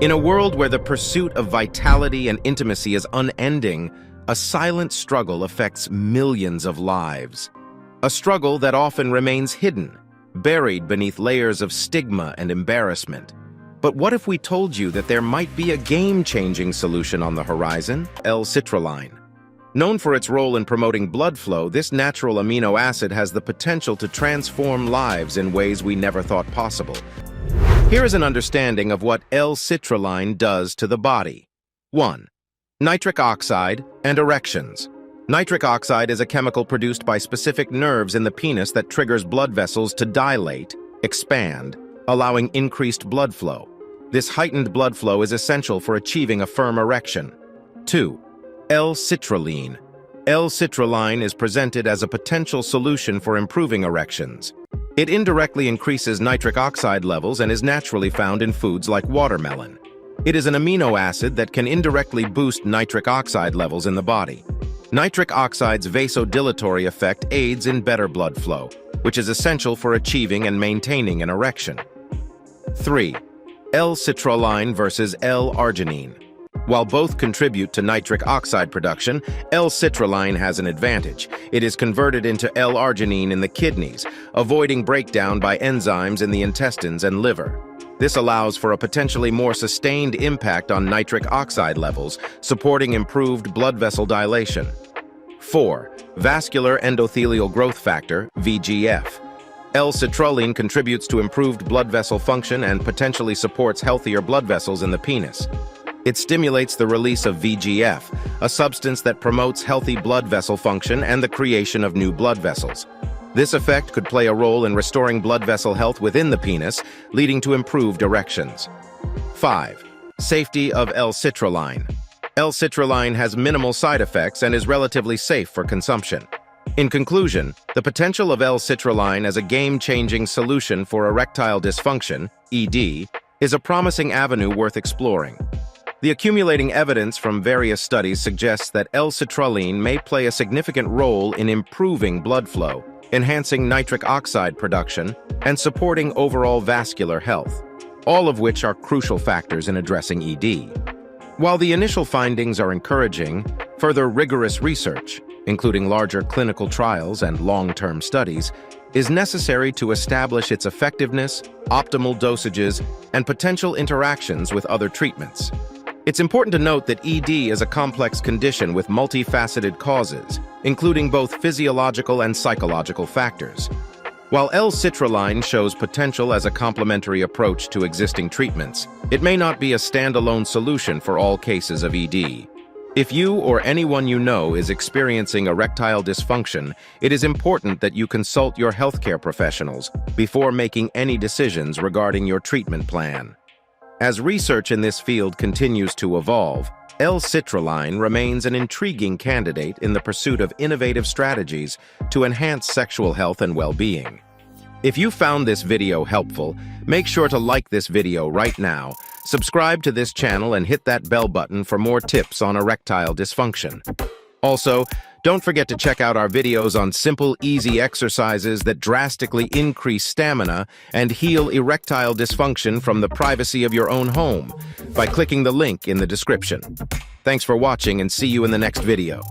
In a world where the pursuit of vitality and intimacy is unending, a silent struggle affects millions of lives. A struggle that often remains hidden, buried beneath layers of stigma and embarrassment. But what if we told you that there might be a game-changing solution on the horizon? L-Citrulline. Known for its role in promoting blood flow, this natural amino acid has the potential to transform lives in ways we never thought possible. Here is an understanding of what L-Citrulline does to the body. 1. Nitric oxide and erections. Nitric oxide is a chemical produced by specific nerves in the penis that triggers blood vessels to dilate, expand, allowing increased blood flow. This heightened blood flow is essential for achieving a firm erection. 2. L-Citrulline. L-Citrulline is presented as a potential solution for improving erections. It indirectly increases nitric oxide levels and is naturally found in foods like watermelon. It is an amino acid that can indirectly boost nitric oxide levels in the body. Nitric oxide's vasodilatory effect aids in better blood flow, which is essential for achieving and maintaining an erection. 3. L-Citrulline versus L-Arginine. While both contribute to nitric oxide production, L-Citrulline has an advantage. It is converted into L-Arginine in the kidneys, avoiding breakdown by enzymes in the intestines and liver. This allows for a potentially more sustained impact on nitric oxide levels, supporting improved blood vessel dilation. 4. Vascular endothelial growth factor, VEGF. L-Citrulline contributes to improved blood vessel function and potentially supports healthier blood vessels in the penis. It stimulates the release of VEGF, a substance that promotes healthy blood vessel function and the creation of new blood vessels. This effect could play a role in restoring blood vessel health within the penis, leading to improved erections. 5. Safety of L-Citrulline. L-Citrulline has minimal side effects and is relatively safe for consumption. In conclusion, the potential of L-Citrulline as a game-changing solution for erectile dysfunction, ED, is a promising avenue worth exploring. The accumulating evidence from various studies suggests that L-Citrulline may play a significant role in improving blood flow, enhancing nitric oxide production, and supporting overall vascular health, all of which are crucial factors in addressing ED. While the initial findings are encouraging, further rigorous research, including larger clinical trials and long-term studies, is necessary to establish its effectiveness, optimal dosages, and potential interactions with other treatments. It's important to note that ED is a complex condition with multifaceted causes, including both physiological and psychological factors. While L-Citrulline shows potential as a complementary approach to existing treatments, it may not be a standalone solution for all cases of ED. If you or anyone you know is experiencing erectile dysfunction, it is important that you consult your healthcare professionals before making any decisions regarding your treatment plan. As research in this field continues to evolve, L-Citrulline remains an intriguing candidate in the pursuit of innovative strategies to enhance sexual health and well-being. If you found this video helpful, make sure to like this video right now, subscribe to this channel, and hit that bell button for more tips on erectile dysfunction. Also, don't forget to check out our videos on simple, easy exercises that drastically increase stamina and heal erectile dysfunction from the privacy of your own home by clicking the link in the description. Thanks for watching and see you in the next video.